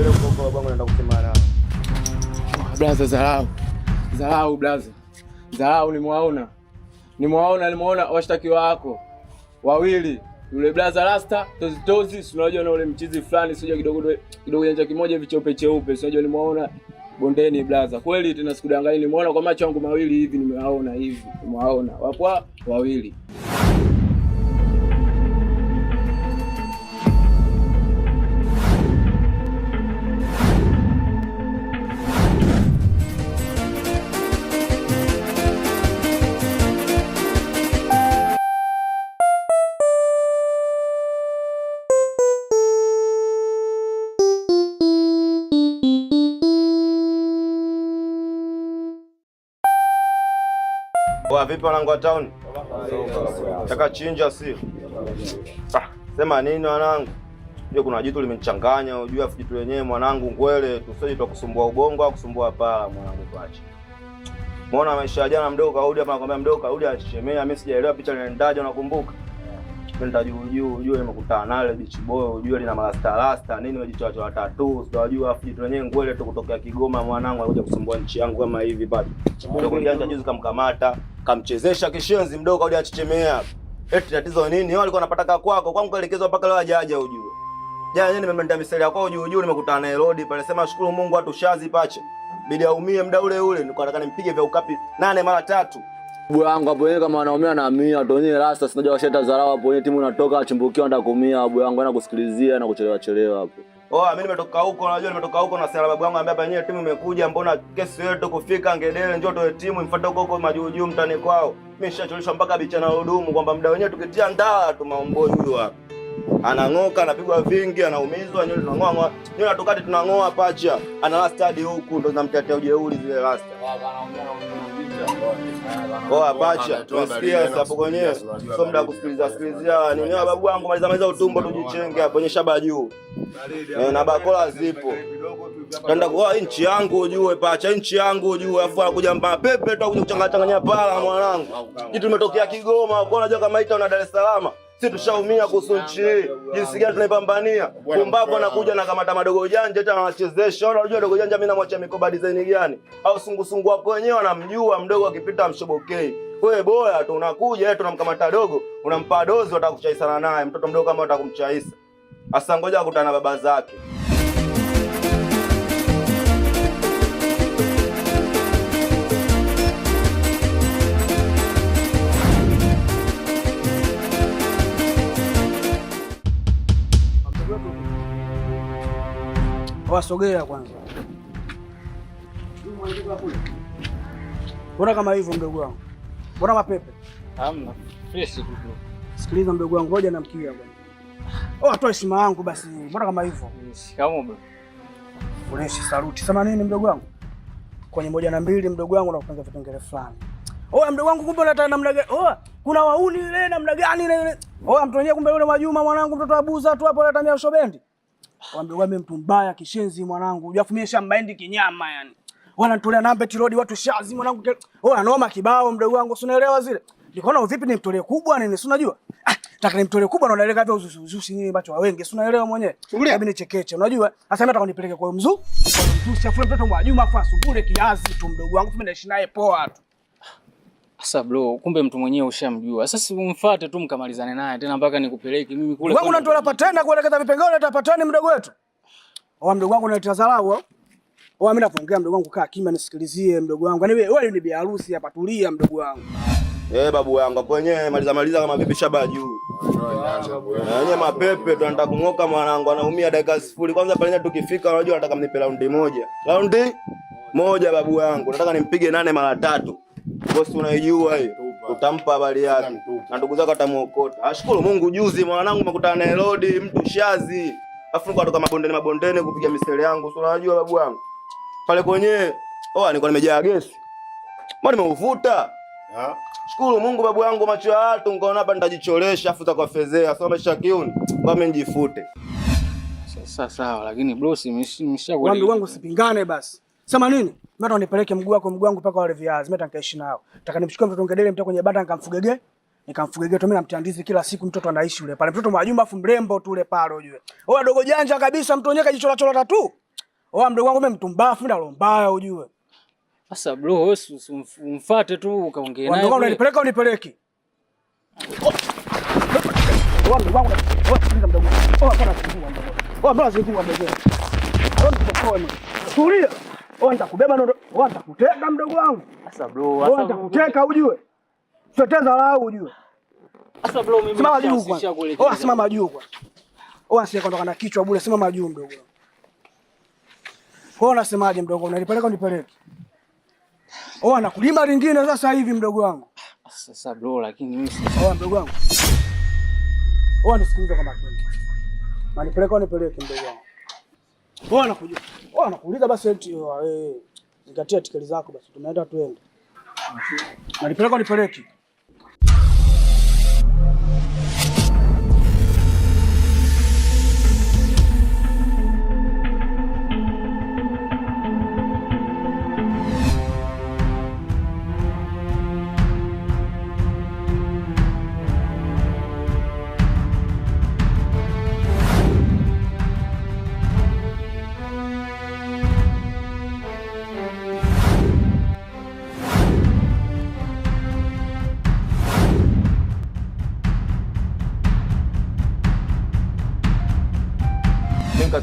Leo kwa bwangu naenda kusema na. Blaza Zarau blaza. Zarau nimewaona washtakiwa wako wawili. Yule blaza Rasta, tozi, unajua na ule mchizi fulani, sio kidogo janja kimoja hivi cheupe, unajua nimewaona bondeni blaza. Kweli tena sikudanganya, nimewaona kwa macho yangu mawili hivi, nimewaona. Wapo wawili. Kwa vipi wanangu wa town? Taka chinja si. Sema nini wanangu? Unajua kuna jitu limenichanganya, unajua afu jitu lenyewe mwanangu ngwele, tusije tukusumbua ubongo au kusumbua pala mwanangu tuache. Muona maisha ya jana mdogo kaudi hapa nakwambia mdogo kaudi anachechemea, mimi sijaelewa picha linaendaje unakumbuka? Nenda juu nimekutana nalo beach boy, unajua lina rasta nini wajichoa tatu, unajua afu jitu lenyewe ngwele tu kutokea Kigoma mwanangu anakuja kusumbua nchi yangu kama hivi bado. Ndio janja juzi kamkamata, kamchezesha kishenzi mdogo kaudi achechemea. Eti tatizo nini? Wao walikuwa wanapata kwako, kwangu kaelekezwa mpaka leo hajaja ujue. Jana yeye nimemenda miseli yako juu nimekutana na Herodi pale, sema shukuru Mungu watu shazi pache. Bidi aumie muda ule nilikuwa nataka nimpige vya ukapi 8 mara 3. Bwana wangu hapo yeye kama anaumia na mia watu wenyewe Rasta sinajua washeta Zarau hapo wenyewe timu inatoka achimbukiwa ndio kumia bwana wangu anaenda kusikilizia na kuchelewa hapo. Mimi nimetoka huko na sala babu yangu anambia penyewe timu imekuja, mbona kesi yetu kufika Ngedele njoo toe timu imfuate huko majuu mtani kwao. Mimi nishacholishwa mpaka bicha na hudumu kwamba muda wenyewe tukitia ndaa tu maomboi huyu hapa. Anang'oka anapigwa vingi anaumizwa nywele tunang'oa nywele tukati tunang'oa pacha ana last hadi huku ndo zinamtetea ujeuri zile rasta. Pacha tunasikia hapo kwenyewe sio muda kusikilizia nini babu wangu maliza utumbo tujichenge hapo nyesha bajuu na bakola zipo tanda kwa nchi yangu ujue pacha nchi yangu ujue afu anakuja mapepe tu akuja kuchanganya pala mwanangu kitu tumetokea Kigoma kwa unajua kama ita una Dar es Salaam. Sisi tushaumia kuhusu nchi jinsi gani tunaipambania. Pumbavu anakuja na kamata madogo janja hata anachezesha. Unajua dogo janja mimi namwachia mikoba design gani? Au sungusungu wako wenyewe anamjua mdogo akipita mshobokei. Wewe boya tu unakuja eti tunamkamata dogo, unampa dozi utakuchaisana naye. Mtoto mdogo kama utakumchaisa. Asa ngoja akutana na baba zake. Wasogea kwanza. Mbona kama hivyo mdogo wangu? Mbona mapepe? Hamna. Fresh tu. Sikiliza mdogo wangu, ngoja namkia bwana. Atoa heshima yangu basi. Mbona kama hivyo? Shikamoo bro. Uneshi saluti. Sema nini mdogo wangu? Kwenye 1 na 2 mdogo wangu nakupanga vipengele fulani. Mdogo wangu kumbe unataka namna gani? Kuna wauni ile namna gani ile? Mtu wenyewe kumbe yule Mwajuma mwanangu mtoto abuza tu hapo anatamia shobendi. Wambe mtu mbaya kishenzi mwanangu. Unajua mimi shambaendi kinyama yani. Wanatolea namba tirodi watu shazi mwanangu. Anoma kibao mdogo wangu, si unaelewa zile. Nikaona vipi nimtolee kubwa nini, si unajua? Nataka nimtolee kubwa na unaeleka hivyo uzushi nini macho wengi, si unaelewa mwenyewe. Hebu nichekeche, unajua? Sasa mimi nataka nipeleke kwa mzuu. Mzuu afue mtoto Mwajuma afu asubure kiazi tu mdogo wangu, mimi naishi naye poa tu. Sasa bro, kumbe mtu mwenyewe ushamjua. Sasa umfuate tu mkamalizane naye tena mpaka nikupeleke mimi kule. Wewe unatoa patena kuelekeza vipengele utapatani mdogo wetu. Mdogo wangu unaletea Zarau au? Mimi napoongea mdogo wangu kaa kimya nisikilizie mdogo wangu. Yaani wewe ni bi harusi hapa, tulia mdogo wangu. Babu yangu hapo wenyewe maliza kama bibi shaba juu. Wenyewe mapepe tunataka kung'oka mwanangu anaumia dakika 0. Kwanza pale tukifika unajua nataka mnipe raundi moja. Raundi moja babu yangu. Nataka nimpige 8 mara 3. Bosi unaijua hiyo. Utampa habari yake. Na ndugu zako atamuokota. Ashukuru Mungu juzi mwanangu umekutana na Herodi mtu shazi. Afu nikatoka mabondeni kupiga misele yangu. Si unajua babu yangu. Pale kwenyewe nilikuwa nimejaa gesi. Mbona nimeuvuta? Shukuru Mungu babu yangu macho ya watu nikaona hapa nitajicholesha afu kwa fezea. Sasa mesha kiuni. Ngome njifute. Sasa sawa lakini bro simeshakuelewa. Ndugu wangu sipingane basi. Sema nini? Mimi nipeleke mguu wangu mpaka wale viazi. Mimi nitakaishi nao. Nataka nimchukue mtoto Ngedele mtoto kwenye banda nikamfugege. Nikamfugege tu mimi namtandizi kila siku mtoto anaishi yule pale. Mtoto Mwajuma afu mrembo tu yule pale unajua. Dogo janja kabisa mtu wenyewe kajichola chola tatu. Oa mdogo wangu mimi mtumbafu na mbaya ujue. Sasa bro, wewe umfuate tu ukaongea naye. Ndio unanipeleka unipeleki. Oa mdogo wangu. Oa sikiliza mdogo wangu. Oa bwana sikiliza mdogo wangu. Oa bwana sikiliza mdogo wangu. Tulia. Oa nitakubeba ndo. Oa nitakuteka mdogo wangu. Sasa bro, oa nitakuteka ujue. Siteza lao ujue. Sasa bro mimi simama juu kwanza. Oa simama juu kwanza. Oa sie kuondoka na kichwa bure, simama juu mdogo wangu. Kwa unasemaje mdogo, unanipeleka unipeleke? Oa nakulima lingine sasa hivi mdogo wangu. Sasa bro lakini mimi oa mdogo wangu. Oa nisikilize kama makini. Manipeleka unipeleke mdogo wangu. Oa nakujua. Oa nakuuliza basi eti zingatia tikeli zako basi tunaenda tuende. Manipeleka unipeleke.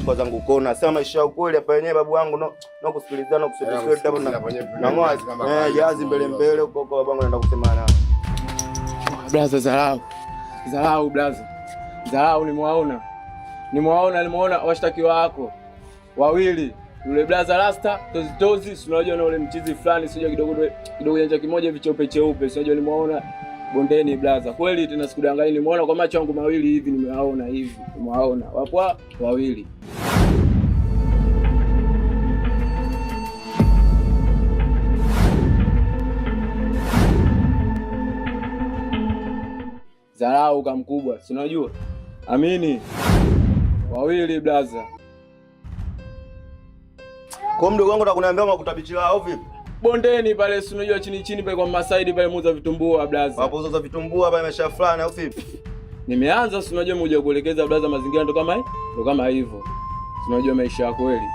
Kwa zangu kona sema maisha ya ukweli hapa yenyewe babu wangu no kusikilizana kusema na ngoa jazi mbele huko babu wangu anaenda kusema na brother Zarau brother. Zarau nimewaona washtakiwa wako wawili. Yule brother Rasta tozi si unajua na ule mchizi fulani sio kidogo janja kimoja hivi cheupe si unajua nimewaona bondeni brother. Kweli tena sikudanganya nimeona kwa macho yangu mawili hivi nimewaona wapo wawili. Zarau kamkubwa si unajua? Amini. Wawili brother. Kwa mdogo wangu nakuniambia makutabichila au vipi? Bondeni pale si unajua chini pale kwa Masaidi pale muuza vitumbua brother. Hapo muuza vitumbua pale mesha fulani au vipi? Nimeanza si unajua mmoja kuelekeza brother mazingira ndo kama hivyo. Si unajua maisha ya kweli.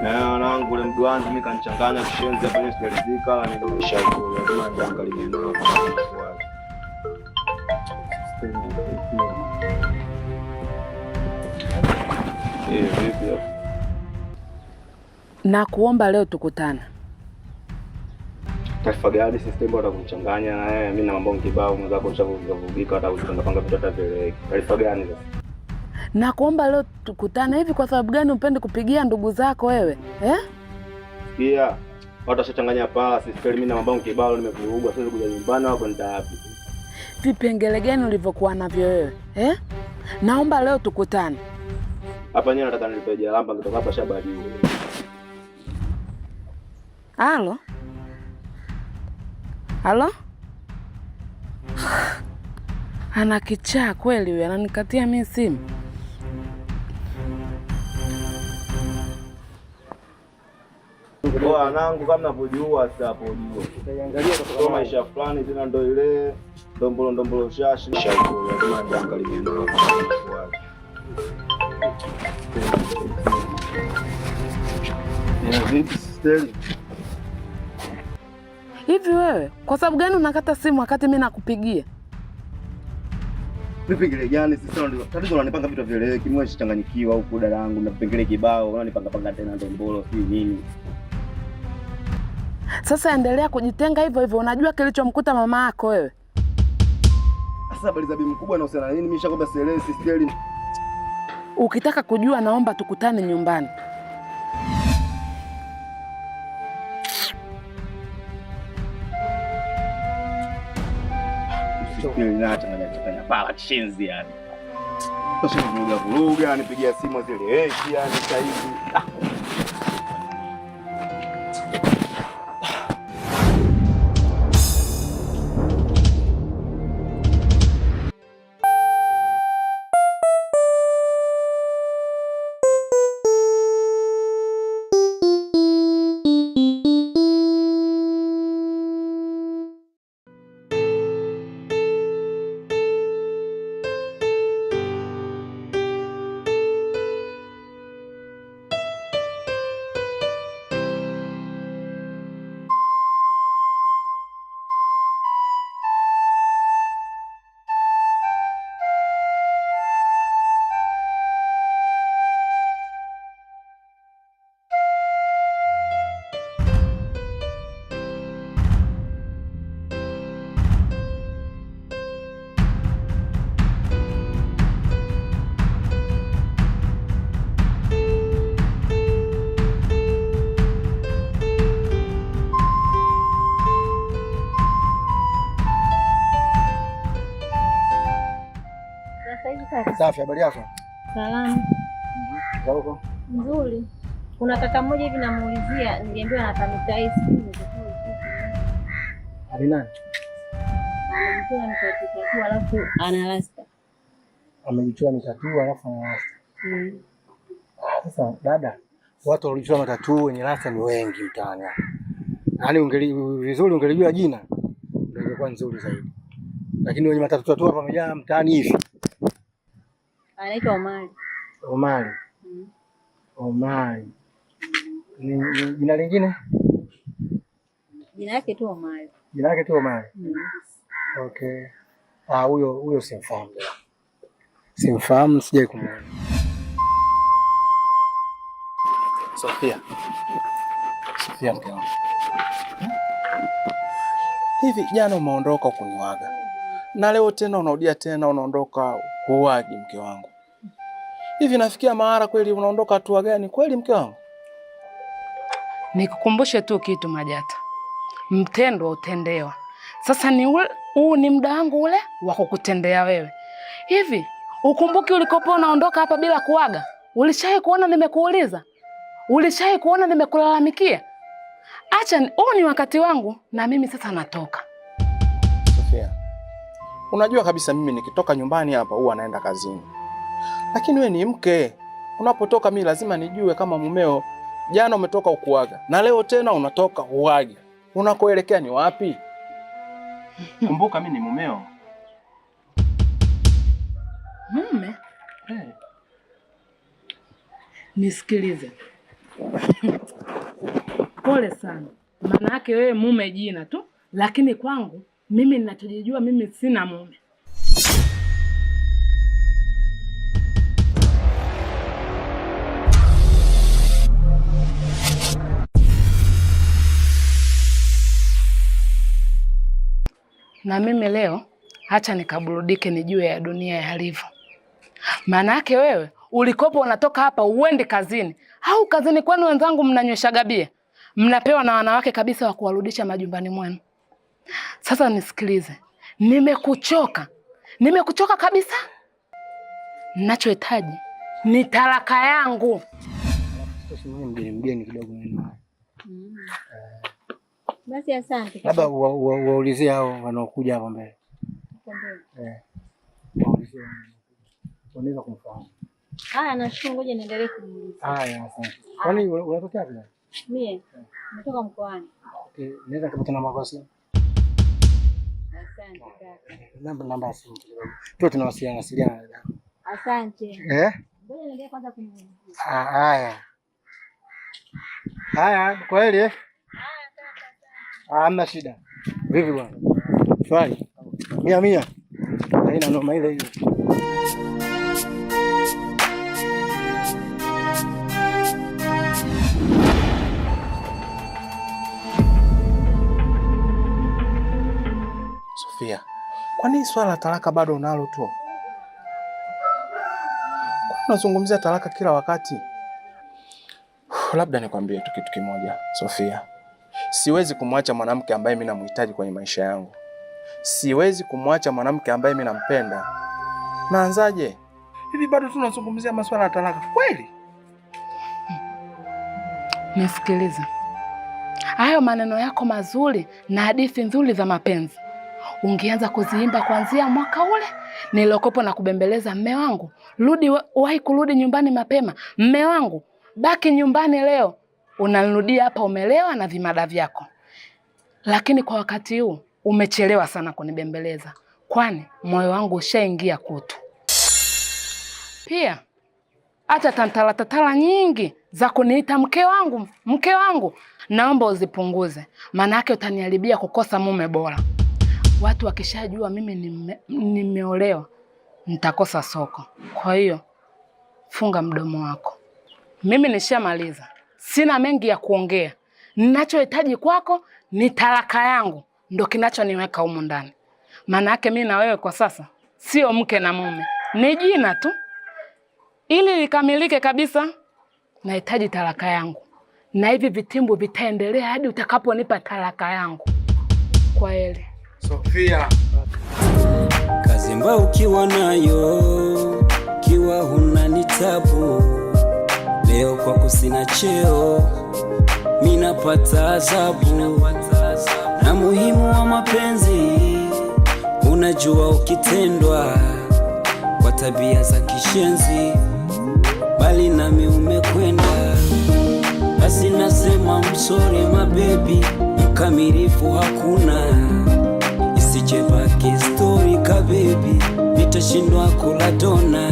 Wanangu ule mdu wangu mimi kanichanganya kishenzi hapa ni sijaridhika la ndio maisha ya kweli. Lazima niangalie ndio. Vipi? Na kuomba leo tukutana. Taarifa gani system bado kumchanganya na yeye mimi na mambo kibao mwenzako ushavugika hata utapanga vitu hata vile. Taarifa gani sasa? Na kuomba leo tukutana hivi kwa sababu gani upende kupigia ndugu zako wewe? Sikia. Watu washachanganya pala system mimi na mambo kibao nimevurugwa siwezi kuja nyumbani wako nita wapi? Vipengele gani ulivyokuwa navyo wewe? Naomba leo tukutane. Hapa nyenye nataka nilipe jalamba kutoka hapa Shabadi. Halo? Ana kichaa kweli huyu, ananikatia mimi simu. Kwa wanangu kama mnapojua sasa hapo jua. Utaangalia kwa maisha fulani tena ndo ile ndombolo shashi shauri lazima niangalie ndio. Hivi wewe, kwa sababu gani unakata simu wakati mimi nakupigia? Vipengele gani sasa ndio? Tatizo unanipanga vitu vile kimwe chichanganyikiwa huko dada yangu na vipengele kibao, unanipanga tena ndombolo si nini? Sasa endelea kujitenga hivyo, unajua kilichomkuta mama yako wewe. Sasa habari za bibi mkubwa inahusiana nini? Mimi nishakwambia sielewi Sterling. Ukitaka kujua naomba tukutane nyumbani. Changanya pala kishenzi yani. Sasa vuruga nipigia simu zile yani sasa hivi. Sasa hivi kaka. Safi, habari yako? Salamu. Huko. Nzuri. Kuna kaka mmoja hivi namuulizia, niliambiwa anatamita ice. Ali nani? Anajichora mitatu alafu ana rasta. Amejichora mitatu alafu ana rasta. Sasa dada, watu walichora matatu wenye rasta ni wengi mtaani. Yaani vizuri ungelijua jina ndio ingekuwa nzuri zaidi. Lakini wenye matatu hapa wamejaa mtaani hivi. Anaitwa Omari. Omari. Omari. Ni jina lingine? Jina yake tu Omari. Jina yake tu Omari. Okay. Huyo simfahamu. Simfahamu, sijai kumuona. Sofia mke wangu. Hivi jana umeondoka kuniwaga. Na leo tena unarudia tena unaondoka huwagi mke wangu. Hivi nafikia mahara kweli unaondoka hatua gani kweli mke wangu? Nikukumbushe tu kitu Majata. Mtendo utendewa. Sasa huu ni muda wangu ule wa kukutendea wewe. Hivi ukumbuki ulikopo unaondoka hapa bila kuaga? Ulishai kuona nimekuuliza? Ulishai kuona nimekulalamikia? Acha huu ni wakati wangu na mimi sasa natoka. Sofia, unajua kabisa mimi nikitoka nyumbani hapa huwa naenda kazini. Lakini wewe ni mke. Unapotoka mimi lazima nijue kama mumeo jana umetoka ukuaga na leo tena unatoka uage. Unakoelekea ni wapi? Kumbuka mimi ni mumeo. Mume? Nisikilize. Pole sana. Maana yake wewe mume jina tu, lakini kwangu mimi ninachojijua mimi sina mume. Na mimi leo acha nikaburudike nijue ya dunia yalivyo. Maana yake wewe ulikopo unatoka hapa uende kazini. Au kazini kwenu wenzangu mnanyweshaga bia. Mnapewa na wanawake kabisa wa kuwarudisha majumbani mwenu. Sasa nisikilize. Nimekuchoka. Nimekuchoka kabisa. Ninachohitaji ni talaka yangu. Sasa mgeni kidogo mimi. Basi asante. Labda waulizie hao wanaokuja hapa mbele. Waulizie. Unaweza kumfahamu. Haya, nashukuru, ngoja niendelee kumuuliza. Haya, asante. Kwani unatoka wapi? Mimi natoka mkoani. Okay, naweza kupata namba kwa simu? Asante kaka. Namba ya simu kidogo. Tu tunawasiliana. Asante. Ngoja niendelee kwanza kumuuliza. Haya. Kweli Haya kaka. Hamna shida. Vipi bwana? Swali. 100. Haina noma ile hiyo. Sofia, kwa nini swala la talaka bado unalo tu? Kwa nini unazungumzia talaka kila wakati? Labda nikwambie tu kitu kimoja, Sofia. Siwezi kumwacha mwanamke ambaye mimi namhitaji kwenye maisha yangu. Siwezi kumwacha mwanamke ambaye mimi nampenda. Naanzaje? Hivi bado tunazungumzia masuala ya talaka kweli? Nisikilize. Hayo maneno yako mazuri na hadithi nzuri za mapenzi ungeanza kuziimba kuanzia mwaka ule nilokopo na kubembeleza mme wangu. Wahi kurudi nyumbani mapema. Mme wangu, baki nyumbani leo. Unanirudia hapa umelewa na vimada vyako. Lakini kwa wakati huu umechelewa sana kunibembeleza. Kwani moyo wangu ushaingia kutu. Pia hata tantalatala nyingi za kuniita mke wangu, naomba uzipunguze. Maana yake utaniharibia kukosa mume bora. Watu wakishajua mimi nimeolewa, nitakosa soko. Kwa hiyo funga mdomo wako. Mimi nishamaliza. Sina mengi ya kuongea. Ninachohitaji kwako ni talaka yangu. Ndio kinachoniweka humu ndani. Maana yake mimi na wewe kwa sasa sio mke na mume. Ni jina tu. Ili likamilike kabisa, nahitaji talaka yangu. Na hivi vitimbu vitaendelea hadi utakaponipa talaka yangu. Kwa heri. Sofia. Kazi Mimba ukiwa nayo, kiwa huna ni tabu. Leo kwako sina cheo, minapata adhabu. Na muhimu wa mapenzi unajua ukitendwa kwa tabia za kishenzi, bali nami umekwenda. Basi nasema msore mabebi, mkamilifu hakuna. Isije baki story ka baby, nitashindwa kula dona.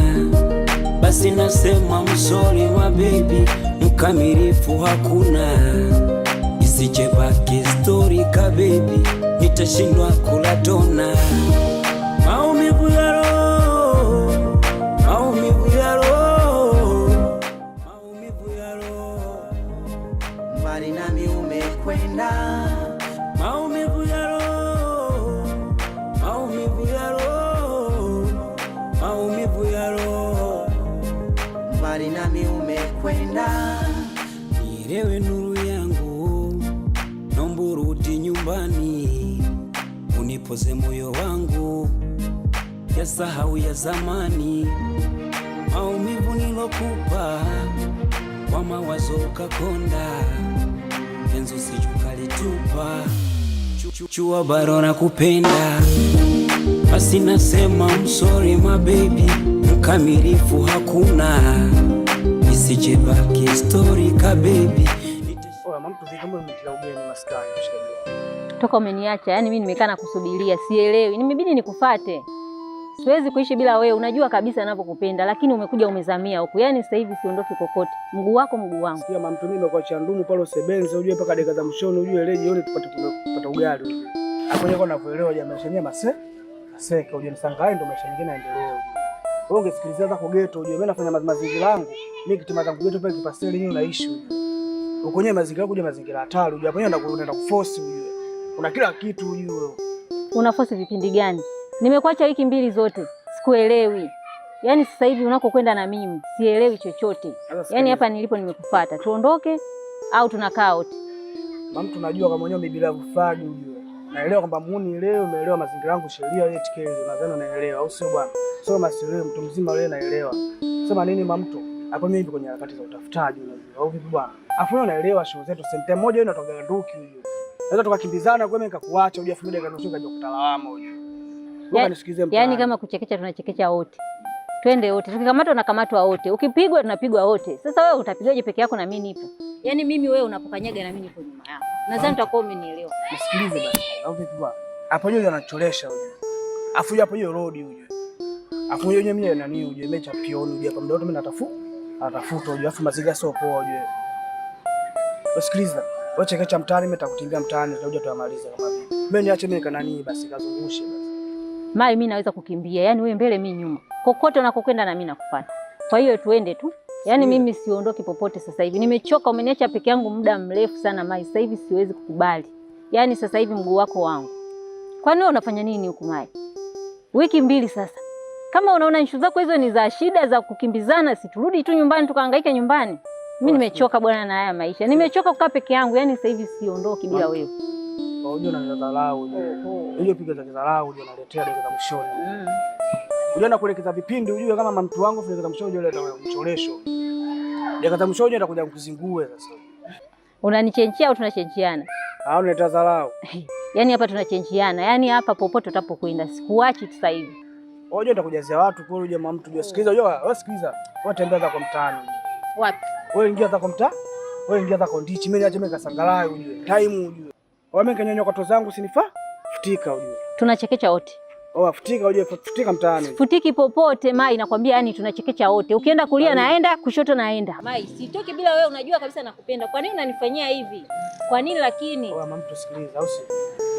Basi nasema msore mabebi, mkamilifu hakuna. Isije baki story ka baby, nitashindwa kula dona. Maumivu ya roho, maumivu ya roho, maumivu ya roho, mbali nami umekwenda. Maumivu ya roho, maumivu ya roho, maumivu ya roho, mbali nami umekwenda. Nielewe nuru yangu, naomba urudi nyumbani, unipoze moyo wangu ya sahau ya zamani. Maumivu nilokupa kwa mawazo ukakonda, penzi usijukalitupa, chua bado nakupenda. Basi nasema I'm sorry my baby, mkamilifu hakuna. Isije baki story ka baby. Oya mama, tuvikamwe mtila ugeni maskani mshikaji. Toka umeniacha, yani mimi nimekaa na kusubiria, sielewi. Nimebidi nikufuate. Siwezi kuishi bila wewe, unajua kabisa ninavyokupenda, lakini umekuja umezamia huku. Yani sasa hivi siondoki kokote. Mguu wako mguu wangu. Sikia mama, mimi nimekuachia ndumu pale usebenze, ujue mpaka dakika za mshoni, ujue leo jioni tupate ugali ujue. Hapo niko nakuelewa jamaa, shenye maseka ujue nisangae ndo maisha mengine yaendelee. Wewe ungesikiliza zako geto ujue, mimi nafanya mazingira yangu, mimi kitima zangu geto pale kipaseli nyinyi unaishi ujue. Uko nyenye mazingira yako uje mazingira hatari ujue, hapo unaenda kuforce ujue. Kuna kila kitu ujue. Unaforce vipindi gani? Nimekuacha wiki 2 zote. Sikuelewi. Yaani sasa hivi unakokwenda na mimi sielewi chochote. Yaani hapa nilipo nimekufuata. Tuondoke au tunakaa wote? Mama, tunajua kama mwenyewe bila kufagi ujue. Naelewa kwamba muuni leo umeelewa mazingira yangu, sheria ile tikeli unadhani unaelewa au sio bwana? Sio masielewi, mtu mzima leo naelewa. Sema nini mamto? Hapo mimi kwenye harakati za utafutaji unajua. Au vipi bwana? Afu unaelewa show zetu sente moja ile inatoka nduki ujue. Naweza tukakimbizana kwa mimi nikakuacha ujue, familia kanoshuka ndio kutalawama ujue. Yaani kama kuchekecha tunachekecha wote. Twende wote. Tukikamatwa tunakamatwa wote. Ukipigwa tunapigwa wote. Sasa wewe utapigaje peke yako na mimi nipo? Yaani mimi wewe unapokanyaga na mimi nipo nyuma yako. Nadhani utakuwa umenielewa. Nisikilize basi. Au vipi bwana? Hapo yeye anacholesha ujue. Afu hapo hiyo road ujue. Afu yeye mimi nani ujue, mecha pioni ujue, hapa mdoto mimi natafuta ujue, afu mazingira sio poa ujue. Usikiliza. Wewe chekecha mtaani, mimi nitakutimbia mtaani, tutakuja tuyamalize kama vipi. Mimi niache mimi kana nini basi kazungushe basi. Mai mimi naweza kukimbia, yani wewe mbele mimi nyuma. Kokote unakokwenda na mimi nakufuata. Kwa hiyo tuende tu. Yaani mimi siondoki popote sasa hivi. Nimechoka, umeniacha peke yangu muda mrefu sana Mai. Sasa hivi siwezi kukubali. Yaani sasa hivi mguu wako wangu. Kwani wewe unafanya nini huku Mai? Wiki 2 sasa. Kama unaona issue zako hizo ni za shida za kukimbizana, si turudi tu nyumbani tukahangaika nyumbani. Mimi nimechoka bwana na haya maisha. Nimechoka kukaa peke yangu. Yaani sasa hivi siondoki bila wewe. Unajua unadharau ujue. Unajua piga za kidharau ujue, unaletea dakika za mshoni. Unajua na kuelekeza vipindi ujue, kama mtu wangu dakika za mshoni ujue ndio mcholesho. Dakika za mshoni atakuja kukuzingue sasa. Unanichenjia au tunachenjiana? Au unaleta dharau. Yaani hapa tunachenjiana. Yaani hapa popote utapokwenda sikuachi sasa hivi. Unajua nitakujazia watu kwa uje mama mtu. Sikiliza unajua, wewe sikiliza. Wewe tembea za kwa mtaani. Wapi? Wewe ingia za kwa mtaa. Wewe ingia za kwa ndichi. Mimi niache mimi kasangalai ujue. Time ujue. Wewe mimi kanyonya kwa tozo zangu sinifaa? Futika ujue. Tunachekecha wote. Futika ujue, futika mtaani. Futiki popote Mai, nakwambia yani tunachekecha wote. Ukienda kulia naenda, kushoto naenda. Mai, sitoki bila wewe, unajua kabisa nakupenda. Kwa nini unanifanyia hivi? Kwa nini lakini? Mama mtu sikiliza, au si?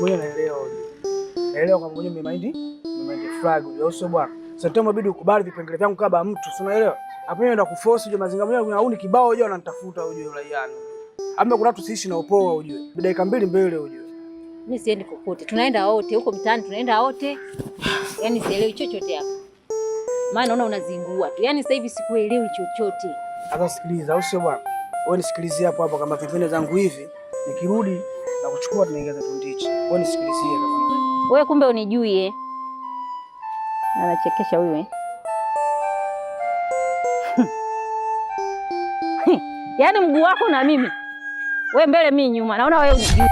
Mwenye naelewa ujue. Naelewa kama mwenye mind flag ujue, au sio bwana? Sasa inabidi ukubali vipengele vyangu kama mtu, si unaelewa? Hapo mimi naenda kuforce ujue, mazingira mwenyewe kuna kibao ujue ananitafuta ujue uraiani. Ama kuna watu siishi na upoa ujue. Dakika 2 mbele ujue. Mimi siendi kokote. Tunaenda wote huko mtaani, tunaenda wote. Yaani sielewi chochote hapa. Maana naona unazingua tu. Yaani sasa hivi sikuelewi chochote. Sasa sikiliza, au sio bwana? Wewe nisikilizie hapo kama vipende zangu hivi, nikirudi na kuchukua tunaongeza tundichi. Wewe nisikilizie kama. Wewe kumbe unijui Anachekesha huyu eh. Yaani mguu wako na mimi. Wewe mbele mimi nyuma. Naona wewe unijui.